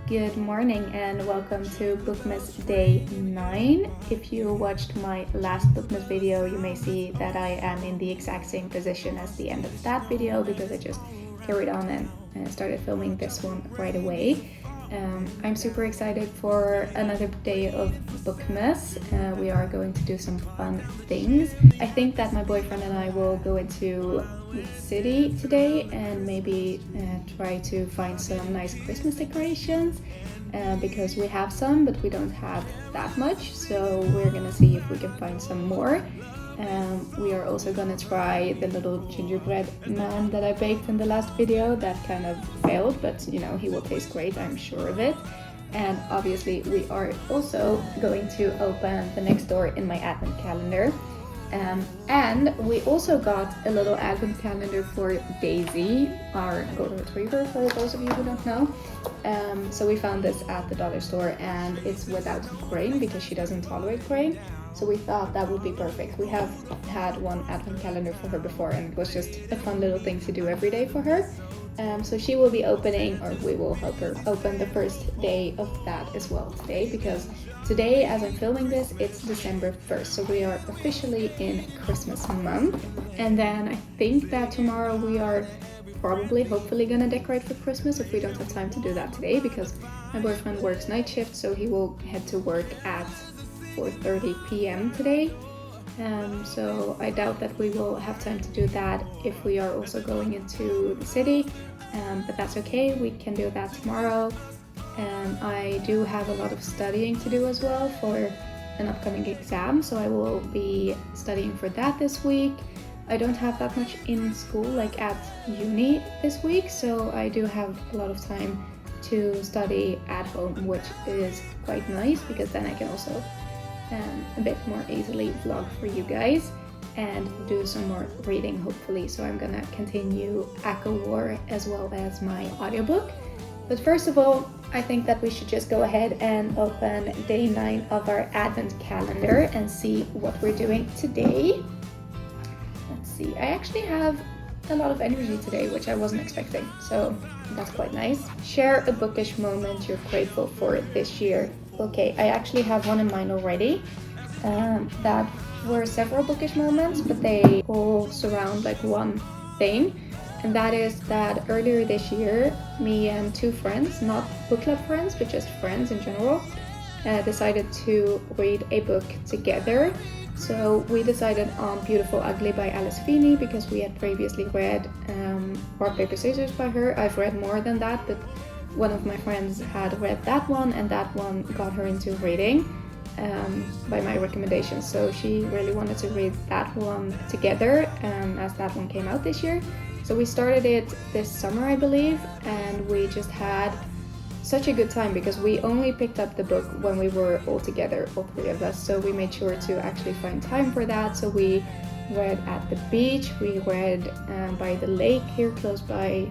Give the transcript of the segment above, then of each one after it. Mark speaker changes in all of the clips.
Speaker 1: Good morning and welcome to Bookmas Day 9. If you watched my last Bookmas video, you may see that I am in the exact same position as the end of that video because I just carried on and started filming this one right away. I'm super excited for another day of Bookmas. We are going to do some fun things. I think that my boyfriend and I will go into the city today and maybe try to find some nice Christmas decorations because we have some, but we don't have that much. So we're gonna see if we can find some more. We are also gonna try the little gingerbread man that I baked in the last video. That kind of failed, but you know, he will taste great, I'm sure of it. And obviously we are also going to open the next door in my advent calendar. And we also got a little advent calendar for Daisy, our golden retriever, for those of you who don't know. So we found this at the dollar store and it's without grain because she doesn't tolerate grain. So we thought that would be perfect. We have had one advent calendar for her before and it was just a fun little thing to do every day for her. So she will be opening, or we will help her open the first day of that as well today, because today, as I'm filming this, it's December 1st, so we are officially in Christmas month. And then I think that tomorrow we are probably, hopefully gonna decorate for Christmas if we don't have time to do that today, because my boyfriend works night shift, so he will head to work at 4:30 p.m. today. So I doubt that we will have time to do that if we are also going into the city, but that's okay, we can do that tomorrow. I do have a lot of studying to do as well for an upcoming exam, so I will be studying for that this week. I don't have that much in school, like at uni this week, so I do have a lot of time to study at home, which is quite nice because then I can also a bit more easily vlog for you guys and do some more reading hopefully. So I'm gonna continue Echo War as well as my audiobook. But first of all, I think that we should just go ahead and open day 9 of our advent calendar and see what we're doing today. Let's see, I actually have a lot of energy today, which I wasn't expecting, so that's quite nice. Share a bookish moment you're grateful for this year. Okay, I actually have one in mind already. That were several bookish moments, but they all surround like one thing. And that is that earlier this year, me and 2 friends, not book club friends, but just friends in general, decided to read a book together. So we decided on Beautiful Ugly by Alice Feeney because we had previously read Rock, Paper, Scissors by her. I've read more than that, but one of my friends had read that one and that one got her into reading by my recommendation. So she really wanted to read that one together as that one came out this year. So we started it this summer, I believe, and we just had such a good time because we only picked up the book when we were all together, all 3 of us. So we made sure to actually find time for that. So we read at the beach, we read by the lake here close by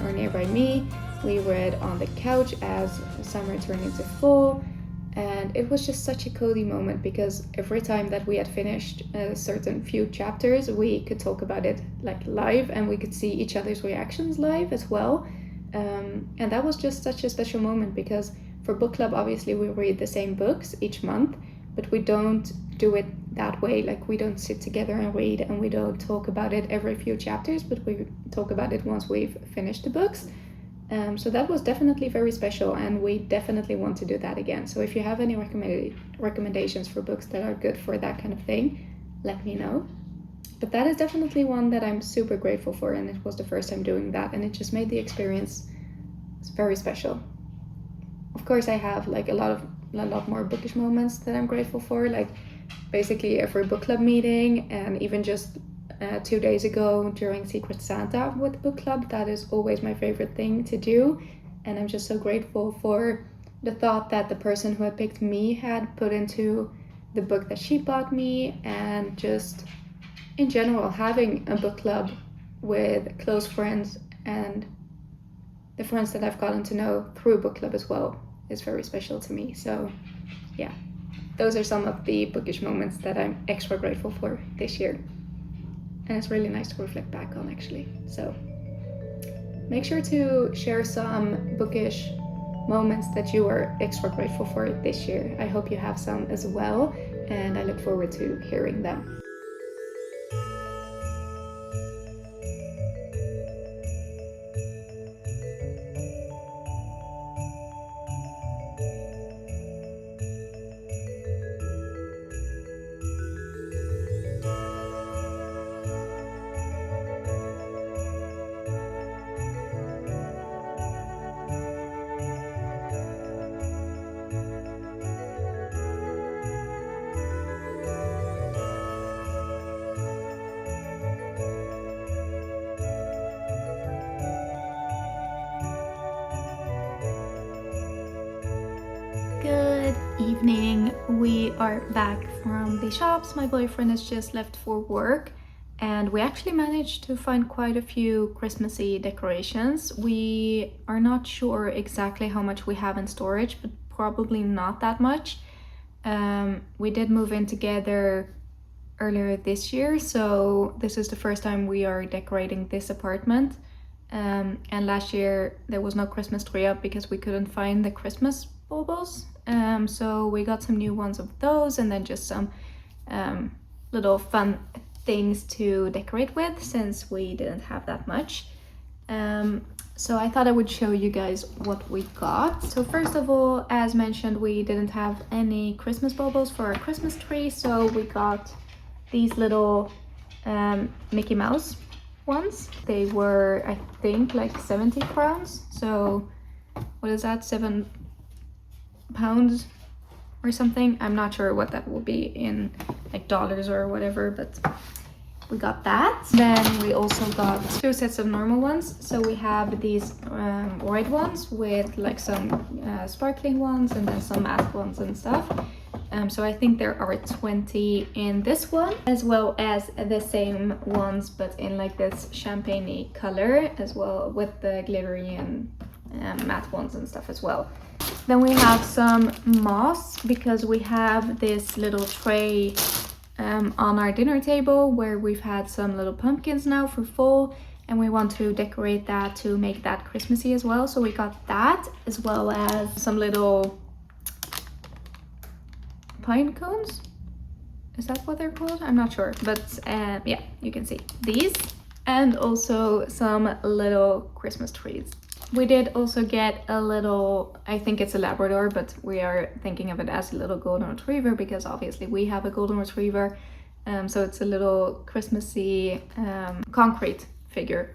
Speaker 1: or nearby me. We read on the couch as summer turned into fall, and it was just such a cozy moment because every time that we had finished a certain few chapters, we could talk about it like live and we could see each other's reactions live as well. And that was just such a special moment because for book club, obviously we read the same books each month, but we don't do it that way. Like we don't sit together and read and we don't talk about it every few chapters, but we talk about it once we've finished the books. So that was definitely very special and we definitely want to do that again. So if you have any recommendations for books that are good for that kind of thing, let me know. But that is definitely one that I'm super grateful for, and it was the first time doing that and it just made the experience very special. Of course I have like a lot more bookish moments that I'm grateful for, like basically every book club meeting, and even just 2 days ago during Secret Santa with book club. That is always my favorite thing to do, and I'm just so grateful for the thought that the person who had picked me had put into the book that she bought me, and just in general having a book club with close friends and the friends that I've gotten to know through book club as well is very special to me. So yeah, those are some of the bookish moments that I'm extra grateful for this year. And it's really nice to reflect back on actually. So make sure to share some bookish moments that you are extra grateful for this year. I hope you have some as well, and I look forward to hearing them. Good evening. We are back from the shops. My boyfriend has just left for work, and we actually managed to find quite a few Christmassy decorations. We are not sure exactly how much we have in storage, but probably not that much. We did move in together earlier this year, so this is the first time we are decorating this apartment. And last year there was no Christmas tree up because we couldn't find the Christmas baubles. So we got some new ones of those, and then just some little fun things to decorate with since we didn't have that much. So I thought I would show you guys what we got. So first of all, as mentioned, we didn't have any Christmas baubles for our Christmas tree, so we got these little Mickey Mouse ones. They were, I think, like 70 crowns. So what is that, £7 or something? I'm not sure what that will be in like dollars or whatever, but we got that. Then we also got 2 sets of normal ones. So we have these white ones with like some sparkling ones and then some matte ones and stuff. So I think there are 20 in this one, as well as the same ones but in like this champagne-y color as well, with the glittery and matte ones and stuff as well. Then we have some moss, because we have this little tray on our dinner table where we've had some little pumpkins now for fall, and we want to decorate that to make that Christmassy as well. So we got that, as well as some little pine cones. Is that what they're called? I'm not sure, but yeah, you can see these, and also some little Christmas trees. We did also get a little, I think it's a Labrador, but we are thinking of it as a little golden retriever because obviously we have a golden retriever. So it's a little Christmassy concrete figure.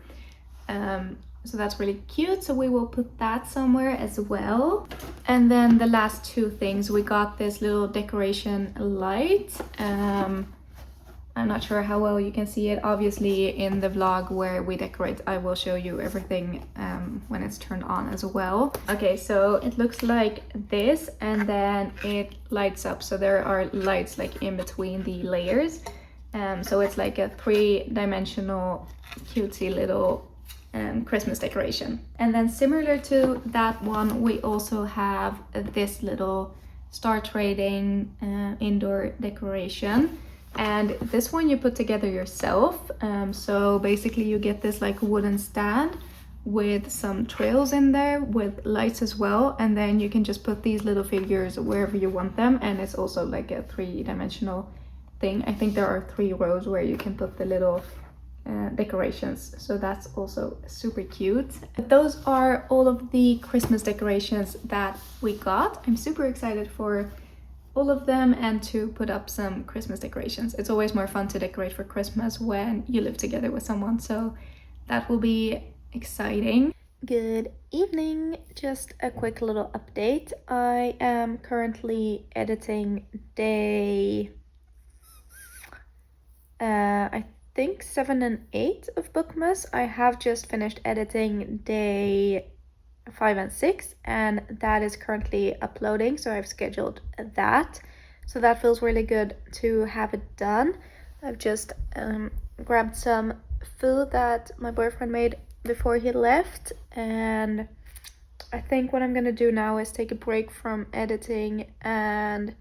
Speaker 1: So that's really cute. So we will put that somewhere as well. And then the last 2 things, we got this little decoration light. I'm not sure how well you can see it. Obviously in the vlog where we decorate, I will show you everything when it's turned on as well. Okay, so it looks like this, and then it lights up. So there are lights like in between the layers. So it's like a 3-dimensional cutesy little Christmas decoration. And then similar to that one, we also have this little star trading indoor decoration. And this one you put together yourself. So basically you get this like wooden stand with some trails in there with lights as well, and then you can just put these little figures wherever you want them, and it's also like a 3-dimensional thing. I think there are 3 rows where you can put the little decorations, so that's also super cute. But those are all of the Christmas decorations that we got. I'm super excited for all of them and to put up some Christmas decorations. It's always more fun to decorate for Christmas when you live together with someone, so that will be exciting. Good evening. Just a quick little update. I am currently editing day I think 7 and 8 of Bookmas. I have just finished editing day 5 and 6, and that is currently uploading, so I've scheduled that. So that feels really good to have it done. I've just grabbed some food that my boyfriend made before he left, and I think what I'm gonna do now is take a break from editing and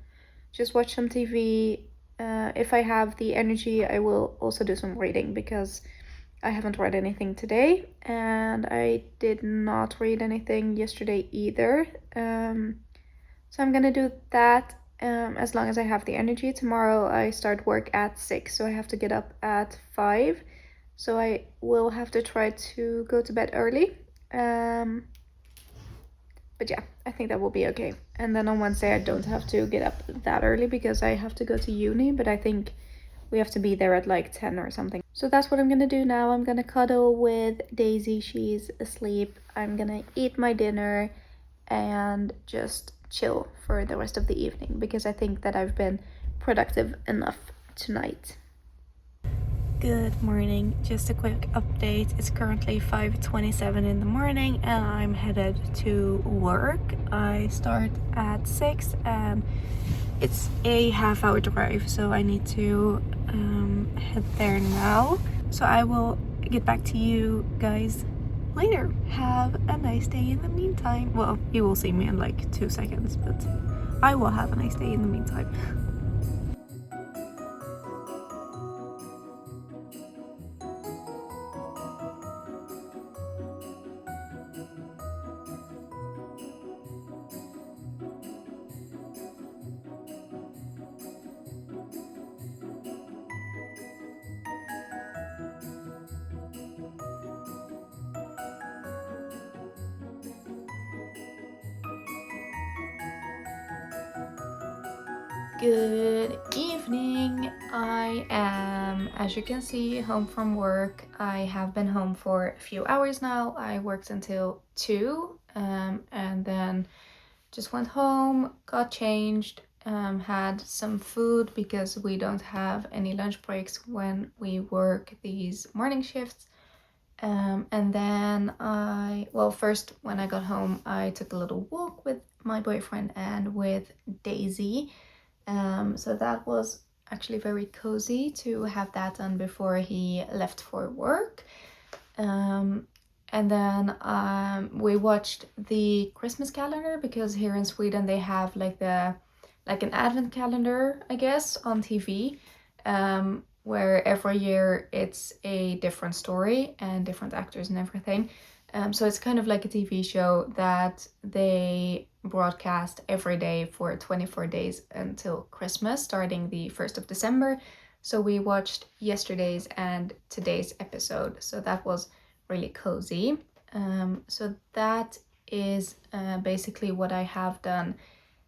Speaker 1: just watch some TV. If I have the energy, I will also do some reading, because I haven't read anything today, and I did not read anything yesterday either. So I'm gonna do that as long as I have the energy. Tomorrow I start work at 6, so I have to get up at 5. So I will have to try to go to bed early. But yeah, I think that will be okay. And then on Wednesday I don't have to get up that early because I have to go to uni, but I think we have to be there at like 10 or something. So that's what I'm gonna do now. I'm gonna cuddle with Daisy. She's asleep. I'm gonna eat my dinner and just chill for the rest of the evening because I think that I've been productive enough tonight. Good morning, just a quick update. It's currently 5:27 in the morning and I'm headed to work. I start at 6 and it's a half-hour drive, so I need to head there now. So I will get back to you guys later. Have a nice day in the meantime. Well, you will see me in like 2 seconds, but I will have a nice day in the meantime. Good evening. I am, as you can see, home from work. I have been home for a few hours now. I worked until 2 and then just went home, got changed, had some food because we don't have any lunch breaks when we work these morning shifts. And then first when I got home, I took a little walk with my boyfriend and with Daisy. So that was actually very cozy to have that done before he left for work. And then we watched the Christmas calendar because here in Sweden they have like an advent calendar, I guess, on TV, where every year it's a different story and different actors and everything. So it's kind of like a TV show that they broadcast every day for 24 days until Christmas, starting the 1st of December. So we watched yesterday's and today's episode. So that was really cozy. So that is basically what I have done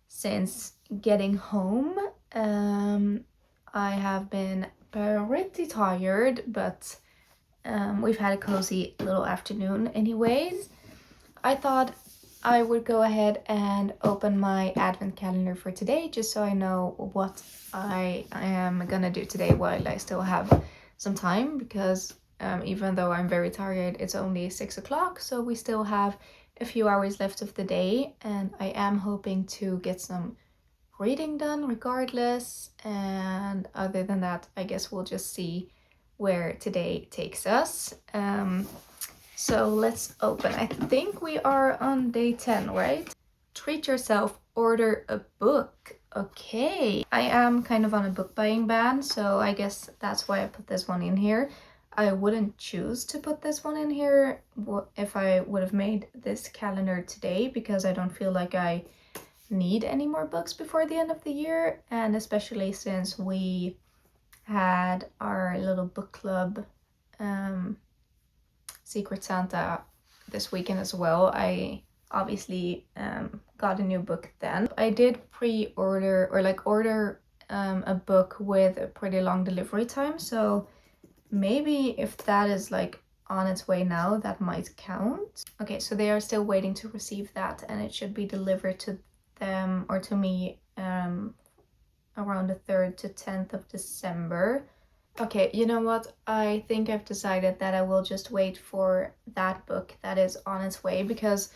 Speaker 1: since getting home. I have been pretty tired, but we've had a cozy little afternoon anyways. I thought I would go ahead and open my advent calendar for today just so I know what I am gonna do today while I still have some time, because even though I'm very tired, it's only 6 o'clock, so we still have a few hours left of the day, and I am hoping to get some reading done regardless. And other than that, I guess we'll just see where today takes us. So let's open. I think we are on day 10, right? Treat yourself, order a book. Okay. I am kind of on a book buying ban, so I guess that's why I put this one in here. I wouldn't choose to put this one in here if I would have made this calendar today, because I don't feel like I need any more books before the end of the year, and especially since we had our little book club Secret Santa this weekend as well. I obviously got a new book then. I did pre-order or order a book with a pretty long delivery time, so maybe if that is on its way now, that might count. Okay, so they are still waiting to receive that, and it should be delivered to them or to me around the 3rd to 10th of December. Okay, you know what? I think I've decided that I will just wait for that book that is on its way, because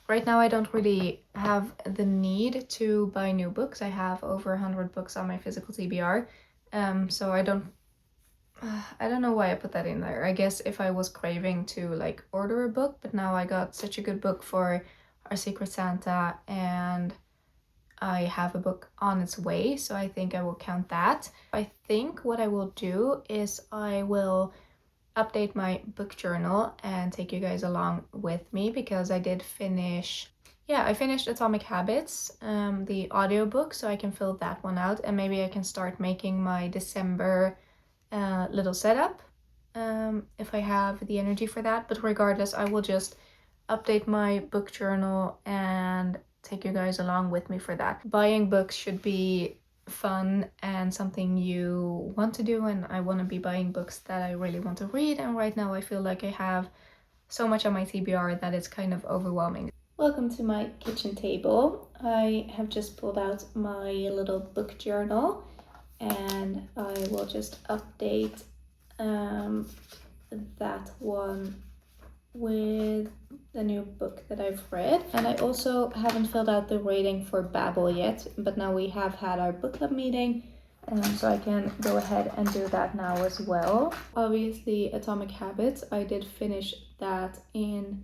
Speaker 1: right now I don't really have the need to buy new books. I have over 100 books on my physical TBR, so I don't know why I put that in there. I guess if I was craving to order a book, but now I got such a good book for our Secret Santa and I have a book on its way, so I think I will count that. I think what I will do is I will update my book journal and take you guys along with me, because I did finish, yeah, I finished Atomic Habits, the audiobook, so I can fill that one out, and maybe I can start making my December little setup if I have the energy for that. But regardless, I will just update my book journal and take you guys along with me for that. Buying books should be fun and something you want to do, and I want to be buying books that I really want to read, and right now I feel like I have so much on my TBR that it's kind of overwhelming. Welcome to my kitchen table. I have just pulled out my little book journal and I will just update that one with the new book that I've read. And I also haven't filled out the rating for Babel yet, but now we have had our book club meeting, so I can go ahead and do that now as well. Obviously, Atomic Habits, I did finish that in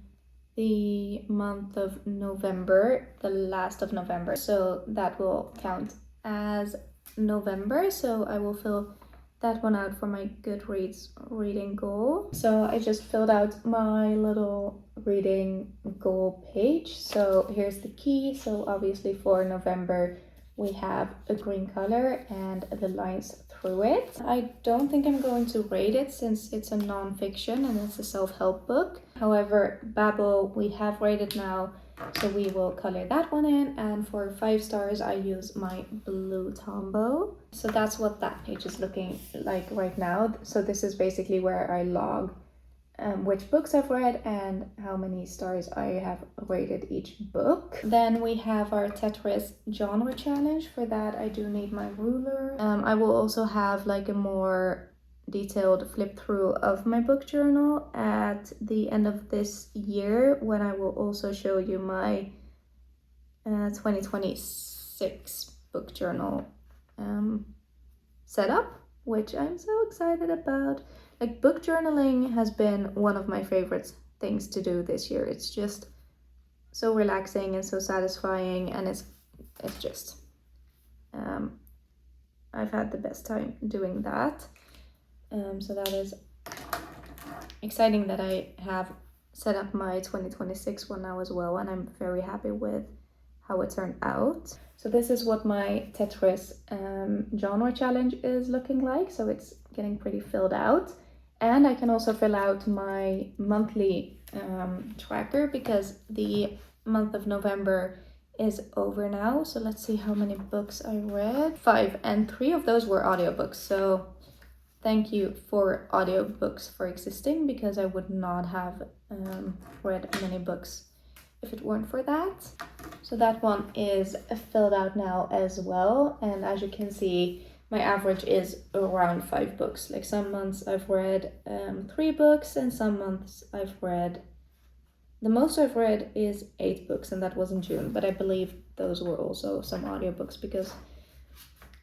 Speaker 1: the month of November, the last of November, so that will count as November, so I will fill that one out for my Goodreads reading goal. So I just filled out my little reading goal page. So here's the key. So obviously for November we have a green color and the lines through it. I don't think I'm going to rate it since it's a non-fiction and it's a self-help book. However, Babel we have rated now, so we will color that one in, and for 5 stars I use my blue Tombow. So that's what that page is looking like right now. So this is basically where I log which books I've read and how many stars I have rated each book. Then we have our Tetris genre challenge. For that I do need my ruler. I will also have like a more detailed flip through of my book journal at the end of this year, when I will also show you my 2026 book journal setup, which I'm so excited about. Like, book journaling has been one of my favorite things to do this year. It's just so relaxing and so satisfying, and it's just I've had the best time doing that. So that is exciting that I have set up my 2026 one now as well, and I'm very happy with how it turned out. So this is what my Tetris genre challenge is looking like. So it's getting pretty filled out. And I can also fill out my monthly tracker, because the month of November is over now. So let's see how many books I read. 5, and 3 of those were audiobooks. So thank you for audiobooks for existing, because I would not have read many books if it weren't for that. So that one is filled out now as well. And as you can see, my average is around 5 books. Like, some months I've read 3 books, and some months I've read, the most I've read is 8 books, and that was in June. But I believe those were also some audiobooks, because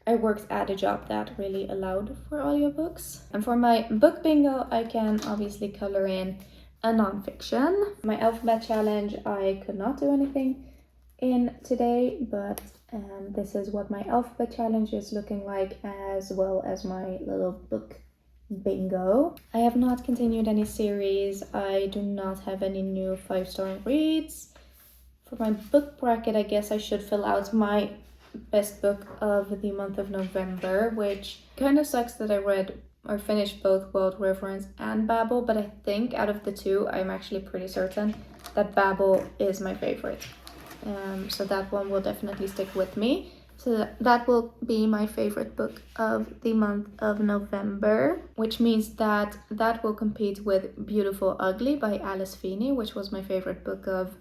Speaker 1: I worked at a job that really allowed for audiobooks. And for my book bingo, I can obviously color in a non-fiction. My alphabet challenge, I could not do anything in today, but this is what my alphabet challenge is looking like, as well as my little book bingo. I have not continued any series. I do not have any new 5-star reads. For my book bracket, I guess I should fill out my best book of the month of November, which kind of sucks that I read or finished both World Reference and Babel, but I think out of the two, I'm actually pretty certain that Babel is my favorite. So that one will definitely stick with me. So that will be my favorite book of the month of November, which means that that will compete with Beautiful Ugly by Alice Feeney, which was my favorite book of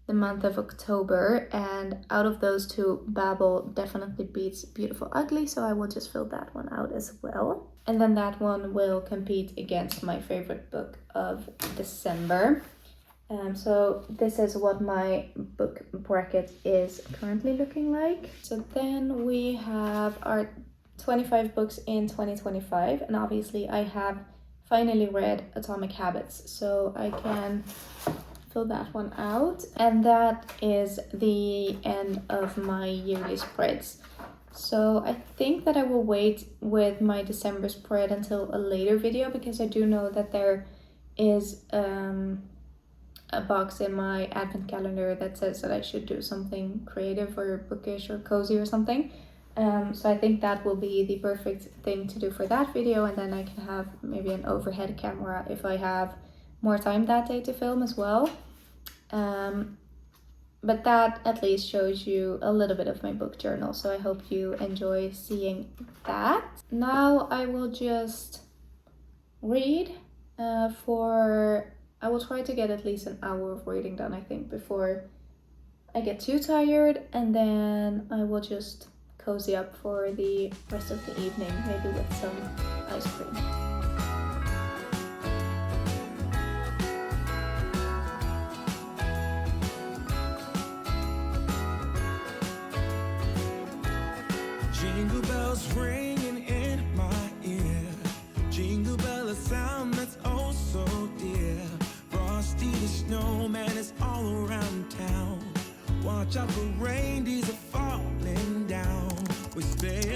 Speaker 1: the month of October. And out of those two, Babel definitely beats Beautiful Ugly, so I will just fill that one out as well. And then that one will compete against my favorite book of December. So this is what my book bracket is currently looking like. So then we have our 25 books in 2025, and obviously I have finally read Atomic Habits, so I can fill that one out. And that is the end of my yearly spreads. So I think that I will wait with my December spread until a later video, because I do know that there is a box in my advent calendar that says that I should do something creative or bookish or cozy or something. So I think that will be the perfect thing to do for that video, and then I can have maybe an overhead camera if I have more time that day to film as well. But that at least shows you a little bit of my book journal, so I hope you enjoy seeing that. Now I will just read I will try to get at least an hour of reading done, I think, before I get too tired, and then I will just cozy up for the rest of the evening, maybe with some ice cream.
Speaker 2: Jingle bells ringing in my ear. Jingle bell, a sound that's oh so dear. Frosty the snowman is all around town. Watch out for reindeers are falling down. With spades